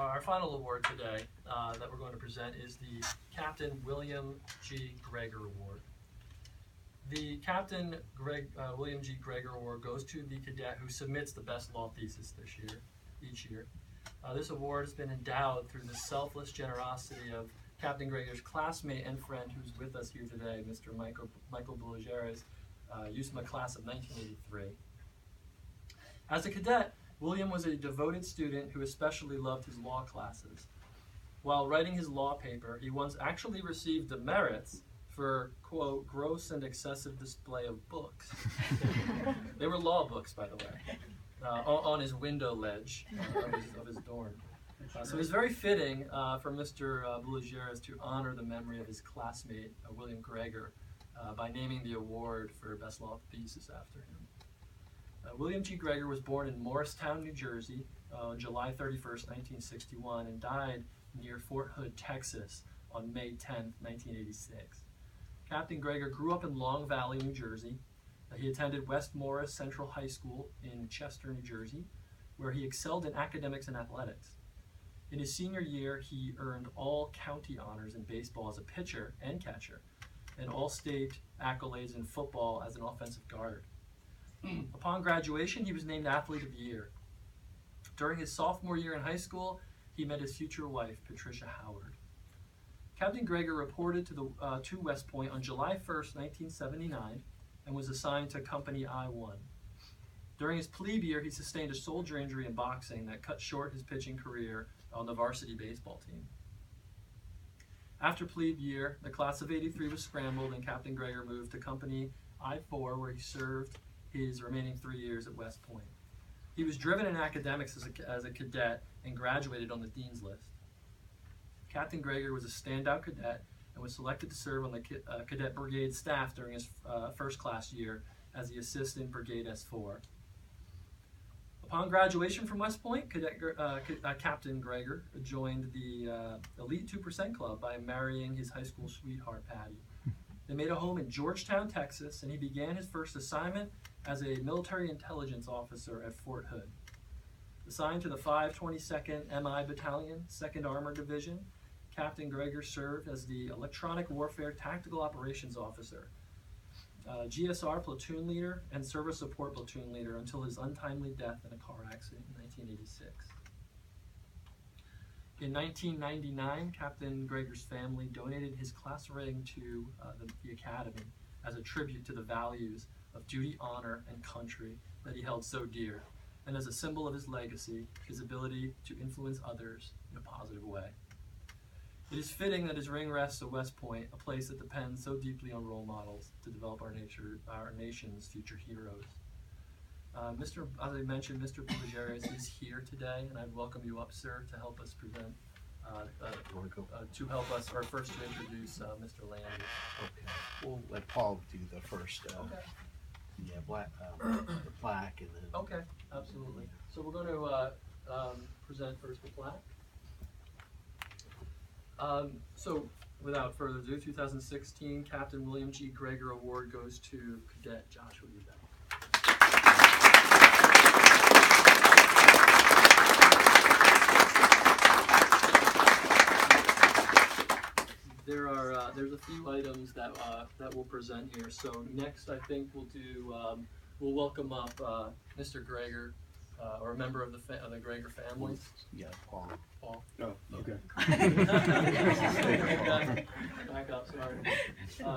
Our final award today that we're going to present is the Captain William G. Groeger Award. The Captain William G. Groeger Award goes to the cadet who submits the best law thesis each year. This award has been endowed through the selfless generosity of Captain Groeger's classmate and friend who's with us here today, Mr. Michael Boulegeris, USMA class of 1983. As a cadet, William was a devoted student who especially loved his law classes. While writing his law paper, he once actually received demerits for, quote, gross and excessive display of books. They were law books, by the way, on his window ledge of his dorm. So it was very fitting for Mr. Boulegeris to honor the memory of his classmate, William Groeger, by naming the award for Best Law Thesis after him. William G. Groeger was born in Morristown, New Jersey, on July 31st, 1961, and died near Fort Hood, Texas, on May 10th, 1986. Captain Groeger grew up in Long Valley, New Jersey. He attended West Morris Central High School in Chester, New Jersey, where he excelled in academics and athletics. In his senior year, he earned all county honors in baseball as a pitcher and catcher, and all-state accolades in football as an offensive guard. Upon graduation, he was named Athlete of the Year. During his sophomore year in high school, he met his future wife, Patricia Howard. Captain Groeger reported to West Point on July 1st, 1979, and was assigned to Company I-1. During his plebe year, he sustained a shoulder injury in boxing that cut short his pitching career on the varsity baseball team. After plebe year, the class of '83 was scrambled, and Captain Groeger moved to Company I-4, where he served his remaining 3 years at West Point. He was driven in academics as a cadet and graduated on the Dean's List. Captain Groeger was a standout cadet and was selected to serve on the Cadet Brigade staff during his first class year as the Assistant Brigade S4. Upon graduation from West Point, Captain Groeger joined the Elite 2% Club by marrying his high school sweetheart, Patty. They made a home in Georgetown, Texas, and he began his first assignment as a military intelligence officer at Fort Hood. Assigned to the 522nd MI Battalion, 2nd Armored Division, Captain Groeger served as the Electronic Warfare Tactical Operations Officer, GSR Platoon Leader, and Service Support Platoon Leader until his untimely death in a car accident in 1986. In 1999, Captain Groeger's family donated his class ring to the Academy as a tribute to the values of duty, honor, and country that he held so dear, and as a symbol of his legacy, his ability to influence others in a positive way. It is fitting that his ring rests at West Point, a place that depends so deeply on role models to develop our nation's future heroes. As I mentioned, Mr. Boulegeris is here today, and I'd welcome you up, sir, to help us present, to help us, or first to introduce Mr. Landy. Okay. We'll let Paul do the first, the plaque, and then. Okay, absolutely. So we're going to present first the plaque. So without further ado, 2016 Captain William G. Groeger Award goes to Cadet Joshua Eubank. There's a few items that we'll present here. So next, I think we'll welcome up Mr. Groeger, or a member of the Groeger family. Yeah, Paul. Paul. Oh, okay. Back up, sorry.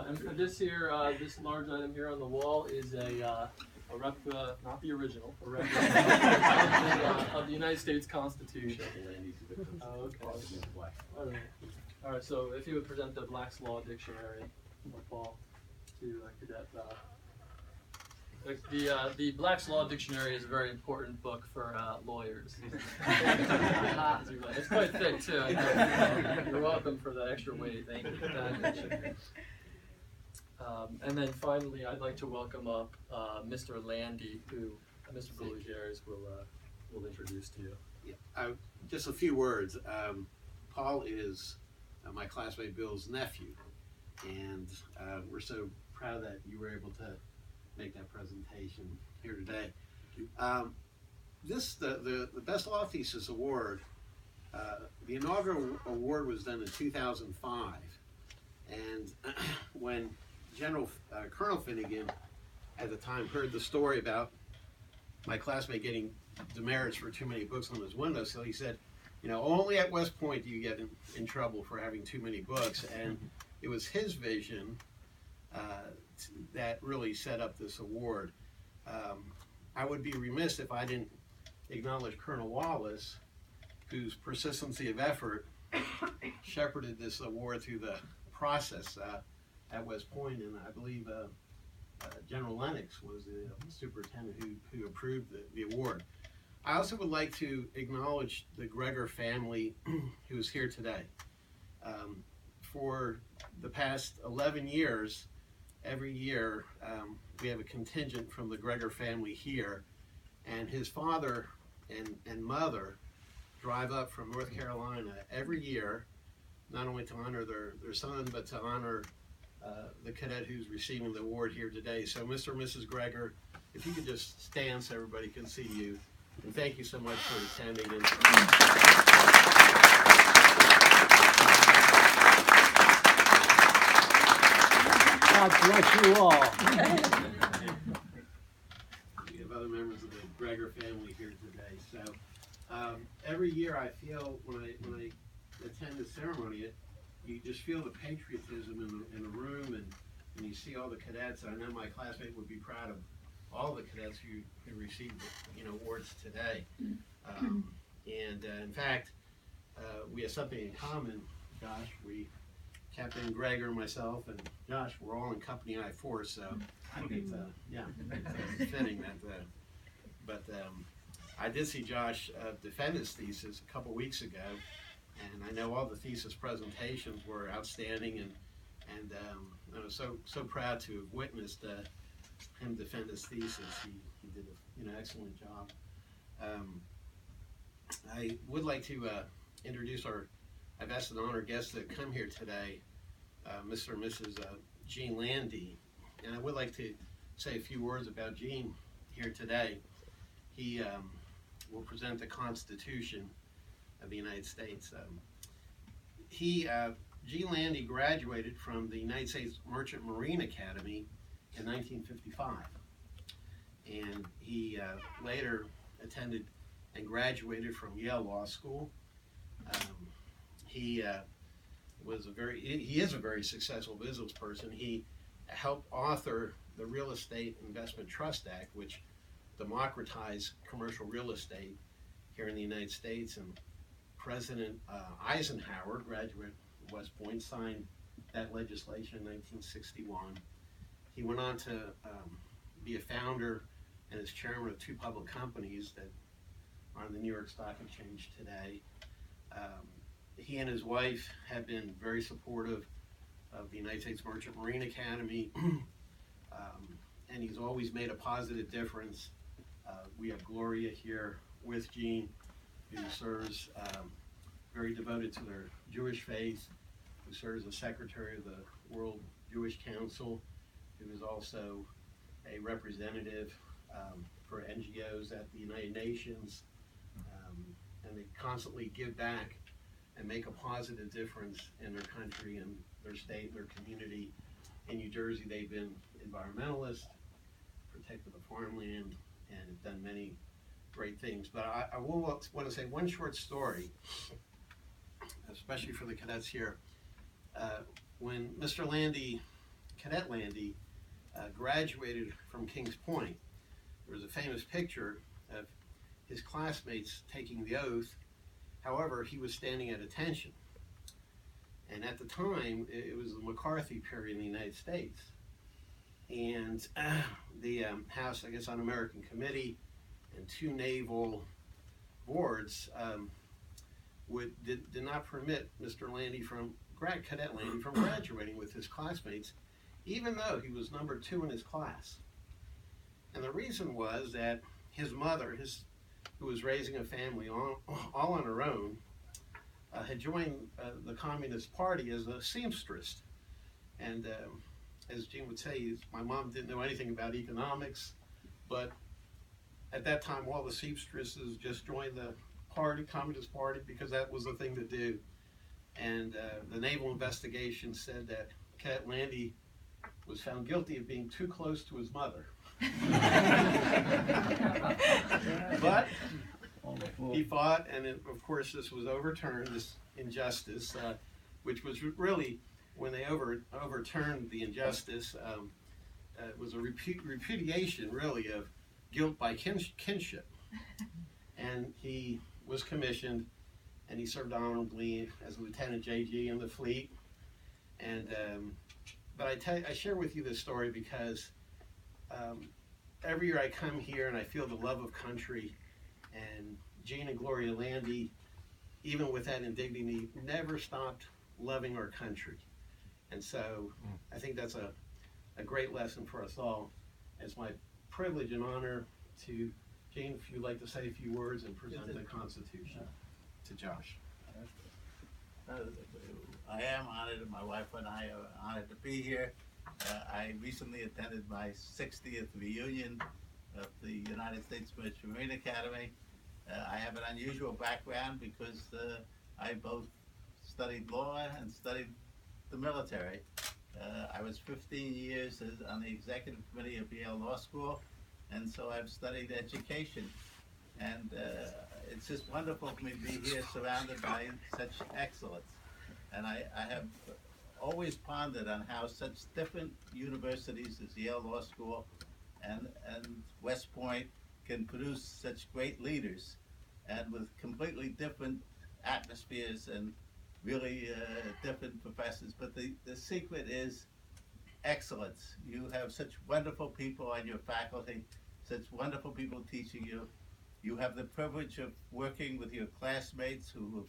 And for this here, this large item here on the wall is a replica, not the original, a replica of the United States Constitution. Oh, okay. All right, so if you would present the Black's Law Dictionary, Paul, to Cadet. The Black's Law Dictionary is a very important book for lawyers. It's quite thick, too. You're welcome for the extra weight. Thank you. And then finally, I'd like to welcome up Mr. Landy, who Mr. Boulegeris will introduce to you. Yeah, just a few words. Paul is my classmate Bill's nephew, and we're so proud that you were able to make that presentation here today. The Best Law Thesis Award The inaugural award was done in 2005, and when Colonel Finnegan at the time heard the story about my classmate getting demerits for too many books on his windowsill, he said, you know, only at West Point do you get in trouble for having too many books. And it was his vision that really set up this award. I would be remiss if I didn't acknowledge Colonel Wallace, whose persistency of effort shepherded this award through the process at West Point, and I believe General Lennox was the superintendent who approved the award. I also would like to acknowledge the Groeger family who is here today. For the past 11 years, every year we have a contingent from the Groeger family here, and his father and mother drive up from North Carolina every year, not only to honor their son, but to honor the cadet who's receiving the award here today. So Mr. and Mrs. Groeger, if you could just stand so everybody can see you. And thank you so much for attending. God bless you all. We have other members of the Groeger family here today. So every year I feel when I attend the ceremony, you just feel the patriotism in the room, and you see all the cadets. I know my classmate would be proud of all the cadets who received awards today. In fact, we have something in common, Josh. Captain Groeger, myself, and Josh, we're all in Company I-4, so it's fitting that. I did see Josh defend his thesis a couple weeks ago, and I know all the thesis presentations were outstanding, and I was so proud to have witnessed him defend his thesis. He did an excellent job. I would like to introduce I've asked an honored guest to come here today, Mr. and Mrs. Eugene Landy, and I would like to say a few words about Gene here today. He will present the Constitution of the United States. Gene Landy graduated from the United States Merchant Marine Academy in 1955, and he later attended and graduated from Yale Law School. He is a very successful business person. He helped author the Real Estate Investment Trust Act, which democratized commercial real estate here in the United States, and President Eisenhower, graduate of West Point, signed that legislation in 1961. He went on to be a founder and is chairman of two public companies that are on the New York Stock Exchange today. He and his wife have been very supportive of the United States Merchant Marine Academy, and he's always made a positive difference. We have Gloria here with Gene, who serves very devoted to their Jewish faith, who serves as secretary of the World Jewish Council, who is also a representative for NGOs at the United Nations, and they constantly give back and make a positive difference in their country and their state and their community. In New Jersey, they've been environmentalists, protected the farmland, and have done many great things. But I will want to say one short story, especially for the cadets here. When Mr. Landy, Cadet Landy, graduated from Kings Point, there was a famous picture of his classmates taking the oath. However, he was standing at attention. And at the time, it was the McCarthy period in the United States. And the House, I guess, Un-American Committee and two naval boards did not permit Mr. Landy Cadet Landy from graduating with his classmates, even though he was number 2 in his class. And the reason was that his mother, who was raising a family all on her own, had joined the Communist Party as a seamstress. And as Gene would say, my mom didn't know anything about economics, but at that time all the seamstresses just joined the Party, Communist Party, because that was the thing to do. And the naval investigation said that Cadet Landy was found guilty of being too close to his mother. But he fought, and of course this was overturned, this injustice, which was really, when they overturned the injustice, it was a repudiation, really, of guilt by kinship. And he was commissioned, and he served honorably as Lieutenant JG in the fleet. And but I share with you this story because every year I come here and I feel the love of country, and Gene and Gloria Landy, even with that indignity, never stopped loving our country. And so I think that's a great lesson for us all. It's my privilege and honor to, Gene, if you'd like to say a few words and present the Constitution to Josh. I am honored, and my wife and I are honored to be here. I recently attended my 60th reunion of the United States Marine Academy. I have an unusual background because I both studied law and studied the military. I was 15 years on the executive committee of Yale Law School, and so I've studied education. And it's just wonderful for me to be here surrounded by such excellence. And I have always pondered on how such different universities as Yale Law School and West Point can produce such great leaders, and with completely different atmospheres and really different professors. But the secret is excellence. You have such wonderful people on your faculty, such wonderful people teaching you. You have the privilege of working with your classmates who have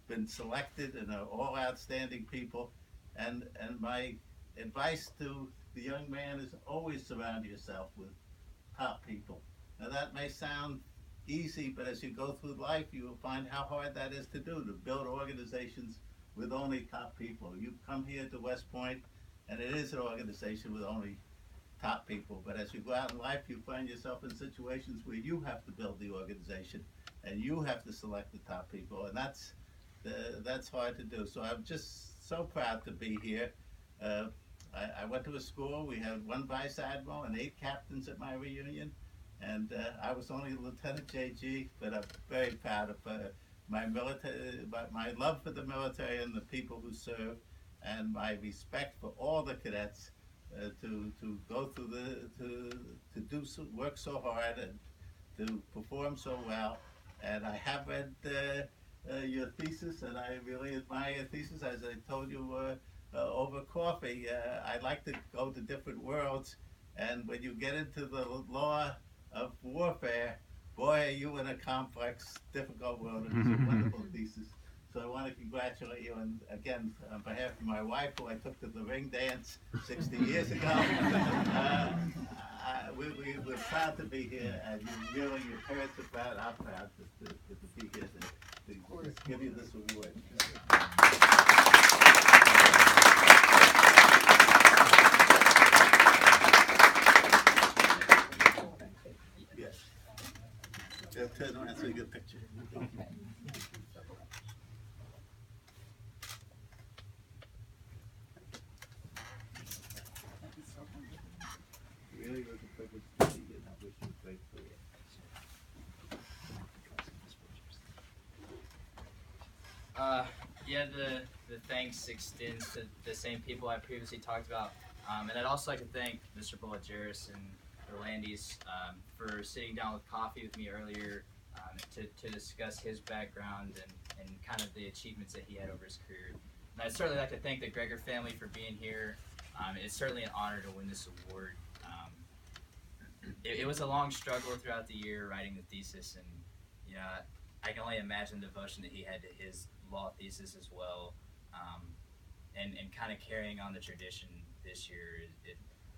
been selected and are all outstanding people. And my advice to the young man is always surround yourself with top people. Now that may sound easy, but as you go through life, you will find how hard that is to do, to build organizations with only top people. You come here to West Point, and it is an organization with only top people. But as you go out in life, you find yourself in situations where you have to build the organization, and you have to select the top people, and that's hard to do. So I'm just so proud to be here. I went to a school. We had 1 vice admiral and 8 captains at my reunion, and I was only Lieutenant JG, but I'm very proud of my military, my love for the military and the people who serve, and my respect for all the cadets to go through to do work so hard and to perform so well. And I have read your thesis, and I really admire your thesis. As I told you over coffee, I like to go to different worlds, and when you get into the law of warfare, boy, are you in a complex, difficult world, and it's a wonderful thesis. So I want to congratulate you, and again, on behalf of my wife, who I took to the ring dance 60 years ago, we're proud to be here, and your parents are proud, I'm proud to be here to give you this award. Yes. Turn around so you get a picture. Really was a privilege to be here, and I wish you great career. Yeah, the thanks extends to the same people I previously talked about. And I'd also like to thank Mr. Boulegeris and the Landys for sitting down with coffee with me earlier to discuss his background and kind of the achievements that he had over his career. And I'd certainly like to thank the Groeger family for being here. It's certainly an honor to win this award. It was a long struggle throughout the year writing the thesis, and you know, I can only imagine the devotion that he had to his law thesis as well, and kind of carrying on the tradition this year.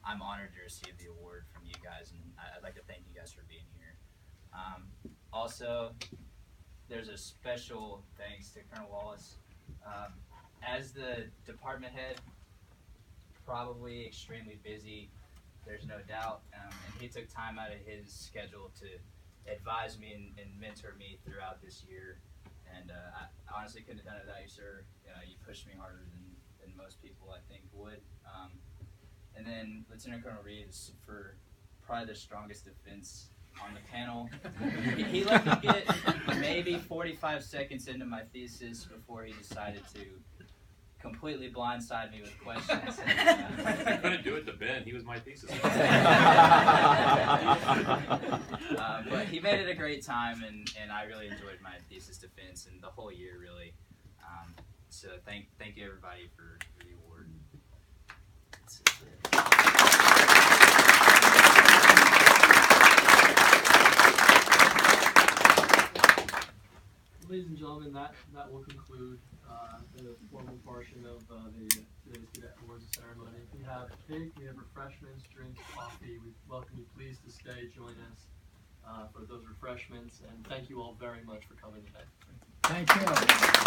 I'm honored to receive the award from you guys, and I'd like to thank you guys for being here. Also, there's a special thanks to Colonel Wallace. As the department head, probably extremely busy, there's no doubt, and he took time out of his schedule to advised me and mentored me throughout this year. And I honestly couldn't have done it without you, sir. You pushed me harder than most people, I think, would. And then Lieutenant Colonel Reeves, for probably the strongest defense on the panel. He let me get maybe 45 seconds into my thesis before he decided to completely blindside me with questions. I couldn't do it to Ben. He was my thesis. But he made it a great time, and I really enjoyed my thesis defense and the whole year, really. So thank you, everybody, for the award. That's it. Ladies and gentlemen, that will conclude the formal portion of today's Cadet Awards ceremony. We have cake, we have refreshments, drinks, coffee. We welcome you please to stay, join us for those refreshments, and thank you all very much for coming today. Thank you.